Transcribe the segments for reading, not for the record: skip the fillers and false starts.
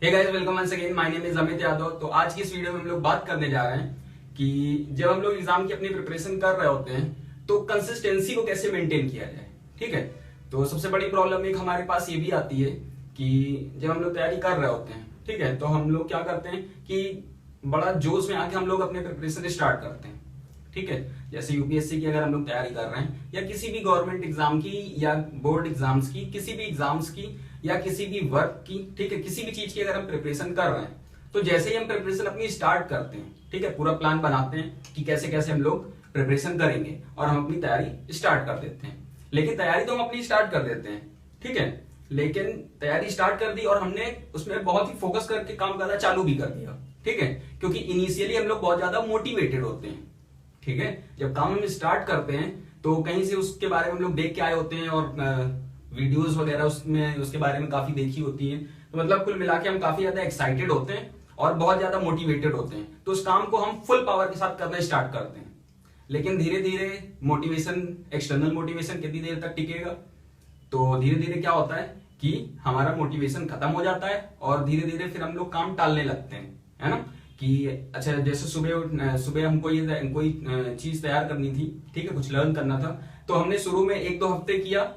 Hey guys, welcome once again. My name is Amit Yadav. तो आज की इस वीडियो में हम लोग बात करने जा रहे हैं कि जब हम लोग एग्जाम की अपनी प्रिपरेशन कर रहे होते हैं तो कंसिस्टेंसी को कैसे मेंटेन किया जाए। ठीक है, तो सबसे बड़ी प्रॉब्लम एक हमारे पास ये भी आती है कि जब हम लोग तैयारी कर रहे होते हैं, ठीक है, तो हम लोग क्या करते हैं कि बड़ा जोश में आके हम लोग अपने प्रिपरेशन स्टार्ट करते हैं। ठीक है, जैसे यूपीएससी की अगर हम लोग तैयारी कर रहे हैं या किसी भी गवर्नमेंट एग्जाम की या बोर्ड एग्जाम्स की, किसी भी एग्जाम्स की या किसी भी वर्क की, ठीक है, किसी भी चीज की अगर हम प्रिपरेशन कर रहे हैं तो जैसे ही हम प्रिपरेशन अपनी स्टार्ट करते हैं, ठीक है, पूरा प्लान बनाते हैं कि कैसे कैसे हम लोग प्रिपरेशन करेंगे और हम अपनी तैयारी स्टार्ट कर देते हैं। लेकिन तैयारी तो हम अपनी स्टार्ट कर देते हैं, ठीक है, लेकिन तैयारी स्टार्ट कर दी और हमने उसमें बहुत ही फोकस करके काम करना चालू भी कर दिया। ठीक है, क्योंकि इनिशियली हम लोग बहुत ज्यादा मोटिवेटेड होते हैं। ठीक है, जब काम हम स्टार्ट करते हैं तो कहीं से उसके बारे में हम लोग देख के आए होते हैं और वीडियोस वगैरह उसमें उसके बारे में काफी देखी होती है, तो मतलब कुल मिला के हम काफी ज्यादा एक्साइटेड होते हैं और बहुत ज्यादा मोटिवेटेड होते हैं, तो उस काम को हम फुल पावर के साथ करना स्टार्ट करते हैं। लेकिन धीरे धीरे मोटिवेशन, एक्सटर्नल मोटिवेशन कितनी देर तक टिकेगा, तो धीरे धीरे क्या होता है कि हमारा मोटिवेशन खत्म हो जाता है और धीरे धीरे फिर हम लोग काम टालने लगते हैं, है ना। कि अच्छा, जैसे सुबह सुबह हमको ये कोई चीज तैयार करनी थी, ठीक है, कुछ लर्न करना था, तो हमने शुरू में 1-2 हफ्ते किया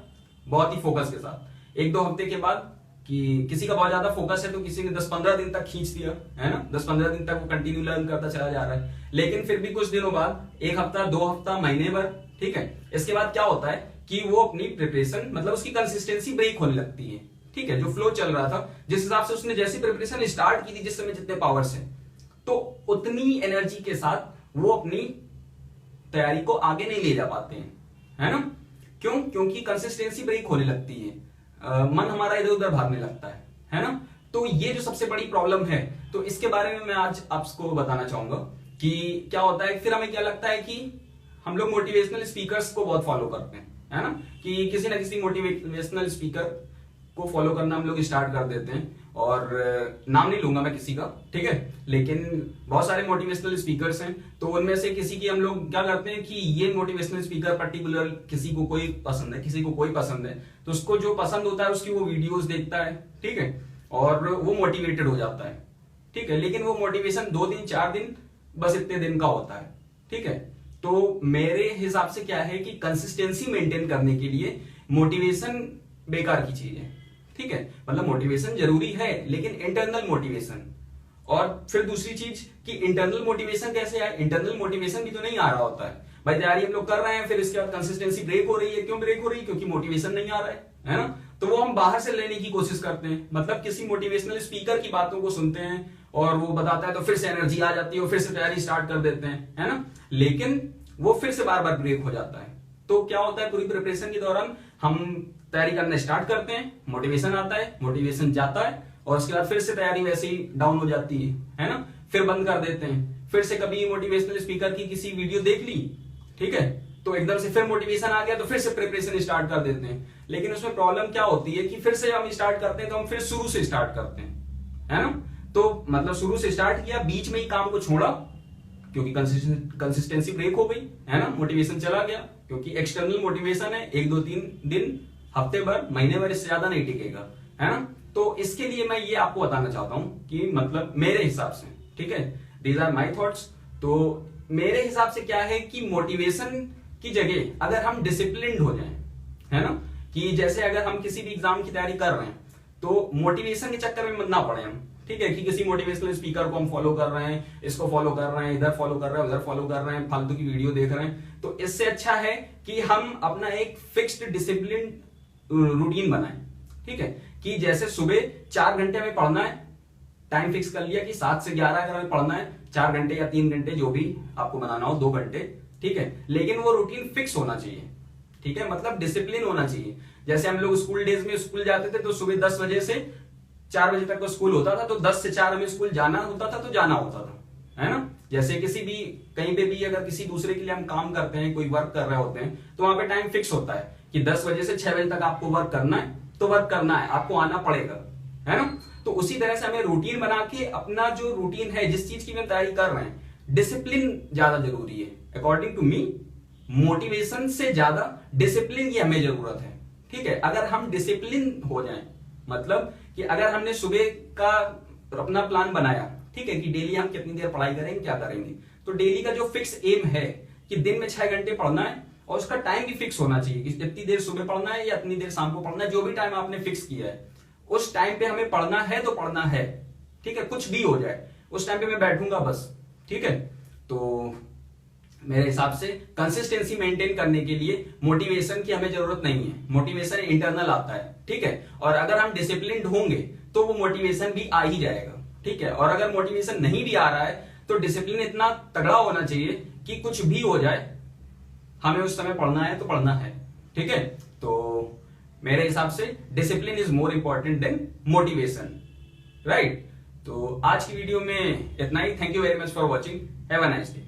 बहुत ही फोकस के साथ। 1-2 हफ्ते के बाद कि किसी का बहुत ज्यादा फोकस है तो किसी ने 10-15 दिन तक खींच दिया, है ना, 10-15 दिन तक वो कंटिन्यू लर्न करता चला जा रहा है। लेकिन फिर भी कुछ दिनों बाद, 1 हफ्ता, 2 हफ्ता, महीने भर, ठीक है, इसके बाद क्या होता है कि वो अपनी प्रिपरेशन, मतलब उसकी कंसिस्टेंसी ब्रेक होने लगती है। ठीक है, जो फ्लो चल रहा था, जिस हिसाब से उसने जैसी प्रिपरेशन स्टार्ट की थी, जिस समय जितने पावर्स है, तो उतनी एनर्जी के साथ वो अपनी तैयारी को आगे नहीं ले जा पाते हैं, है ना। क्यों? क्योंकि कंसिस्टेंसी ब्रेक होने लगती है, मन हमारा इधर उधर भागने लगता है ना। तो ये जो सबसे बड़ी प्रॉब्लम है, तो इसके बारे में मैं आज आपको बताना चाहूंगा कि क्या होता है। फिर हमें क्या लगता है कि हम लोग मोटिवेशनल स्पीकर्स को बहुत फॉलो करते हैं, है ना, कि किसी ना किसी मोटिवेशनल स्पीकर को फॉलो करना हम लोग स्टार्ट कर देते हैं। और नाम नहीं लूंगा मैं किसी का, ठीक है, लेकिन बहुत सारे मोटिवेशनल स्पीकर्स हैं, तो उनमें से किसी की हम लोग क्या करते हैं कि ये मोटिवेशनल स्पीकर पर्टिकुलर किसी को कोई पसंद है, किसी को कोई पसंद है, तो उसको जो पसंद होता है उसकी वो वीडियोस देखता है, ठीक है, और वो मोटिवेटेड हो जाता है। ठीक है, लेकिन वो मोटिवेशन 2 दिन 4 दिन बस इतने दिन का होता है। ठीक है, तो मेरे हिसाब से क्या है कि कंसिस्टेंसी मेंटेन करने के लिए मोटिवेशन बेकार की चीज है। ठीक है, मतलब मोटिवेशन जरूरी है लेकिन इंटरनल मोटिवेशन। और फिर दूसरी चीज कि इंटरनल मोटिवेशन कैसे आए, इंटरनल मोटिवेशन भी तो नहीं आ रहा होता है भाई। तैयारी हम लोग कर रहे हैं, फिर इसके बाद कंसिस्टेंसी ब्रेक हो रही है। क्यों ब्रेक हो रही है? क्योंकि मोटिवेशन नहीं आ रहा है ना। तो वो हम बाहर से लेने की कोशिश करते हैं, मतलब किसी मोटिवेशनल स्पीकर की बातों को सुनते हैं और वो बताता है तो फिर से एनर्जी आ जाती है और फिर से तैयारी स्टार्ट कर देते हैं, है ना। लेकिन वो फिर से बार बार ब्रेक हो जाता है। तो क्या होता है, पूरी प्रिपरेशन के दौरान हम तैयारी करना स्टार्ट करते हैं, मोटिवेशन आता है, मोटिवेशन जाता है और उसके बाद फिर से तैयारी वैसे ही डाउन हो जाती है ना। फिर बंद कर देते हैं, फिर से कभी मोटिवेशनल स्पीकर की किसी वीडियो देख ली, ठीक है, तो एकदम से फिर मोटिवेशन आ गया तो फिर से प्रिपरेशन स्टार्ट कर देते हैं। लेकिन उसमें प्रॉब्लम क्या होती है कि फिर से हम स्टार्ट करते हैं तो हम फिर शुरू से स्टार्ट करते हैं, है ना। तो मतलब शुरू से स्टार्ट किया, बीच में ही काम को छोड़ा क्योंकि कंसिस्टेंसी ब्रेक हो गई, है ना, मोटिवेशन चला गया, क्योंकि एक्सटर्नल मोटिवेशन है, 1-2-3 दिन, हफ्ते भर, महीने भर, इससे ज्यादा नहीं टिकेगा, है ना। तो इसके लिए मैं ये आपको बताना चाहता हूं कि मतलब मेरे हिसाब से, ठीक है, दीज आर माई थॉट्स। तो मेरे हिसाब से क्या है कि मोटिवेशन की जगह अगर हम डिसिप्लिन्ड हो जाएं, है ना, कि जैसे अगर हम किसी भी एग्जाम की तैयारी कर रहे हैं तो मोटिवेशन के चक्कर में मत ना पड़े हम, ठीक है, कि किसी मोटिवेशनल स्पीकर को हम फॉलो कर रहे हैं, इसको फॉलो कर रहे हैं, इधर फॉलो कर रहे हैं, उधर फॉलो कर रहे हैं, फालतू की वीडियो देख रहे हैं। तो इससे अच्छा है कि हम अपना एक फिक्स्ड डिसिप्लिन रूटीन बनाएं। ठीक है, कि जैसे सुबह 4 घंटे में पढ़ना है, टाइम फिक्स कर लिया कि 7 से 11 अगर हमें पढ़ना है, 4 घंटे या 3 घंटे जो भी आपको बनाना हो, 2 घंटे, ठीक है, लेकिन वो रूटीन फिक्स होना चाहिए। ठीक है, मतलब डिसिप्लिन होना चाहिए। जैसे हम लोग स्कूल डेज में स्कूल जाते थे तो सुबह 10 बजे से 4 बजे तक का स्कूल होता था, तो 10 से 4 हमें स्कूल जाना होता था, तो जाना होता था, है ना। जैसे किसी भी कहीं पे भी अगर किसी दूसरे के लिए हम काम करते हैं, कोई वर्क कर रहे होते हैं, तो वहां पे टाइम फिक्स होता है कि 10 बजे से 6 बजे तक आपको वर्क करना है, तो वर्क करना है, आपको आना पड़ेगा, है ना। तो उसी तरह से हमें रूटीन बना के अपना जो रूटीन है, जिस चीज की हम तैयारी कर रहे हैं, डिसिप्लिन ज्यादा जरूरी है अकॉर्डिंग टू मी। मोटिवेशन से ज्यादा डिसिप्लिन की हमें जरूरत है। ठीक है, अगर हम डिसिप्लिन हो जाएं, मतलब कि अगर हमने सुबह का अपना प्लान बनाया, ठीक है, कि डेली हम कितनी देर पढ़ाई करेंगे, क्या करेंगे, तो डेली का जो फिक्स एम है कि दिन में 6 घंटे पढ़ना है, और उसका टाइम भी फिक्स होना चाहिए कि इतनी देर सुबह पढ़ना है या इतनी देर शाम को पढ़ना है, जो भी टाइम आपने फिक्स किया है उस टाइम पे हमें पढ़ना है तो पढ़ना है, ठीक है, कुछ भी हो जाए उस टाइम पे मैं बैठूंगा बस, ठीक है। तो मेरे हिसाब से कंसिस्टेंसी मेंटेन करने के लिए मोटिवेशन की हमें जरूरत नहीं है, मोटिवेशन इंटरनल आता है, ठीक है, और अगर हम डिसिप्लिन्ड होंगे तो वो मोटिवेशन भी आ ही जाएगा, ठीक है। और अगर मोटिवेशन नहीं भी आ रहा है तो डिसिप्लिन इतना तगड़ा होना चाहिए कि कुछ भी हो जाए हमें उस समय पढ़ना है तो पढ़ना है, ठीक है। तो मेरे हिसाब से discipline is more important than motivation, right. तो आज की वीडियो में इतना ही। Thank you very much for watching, have a nice day.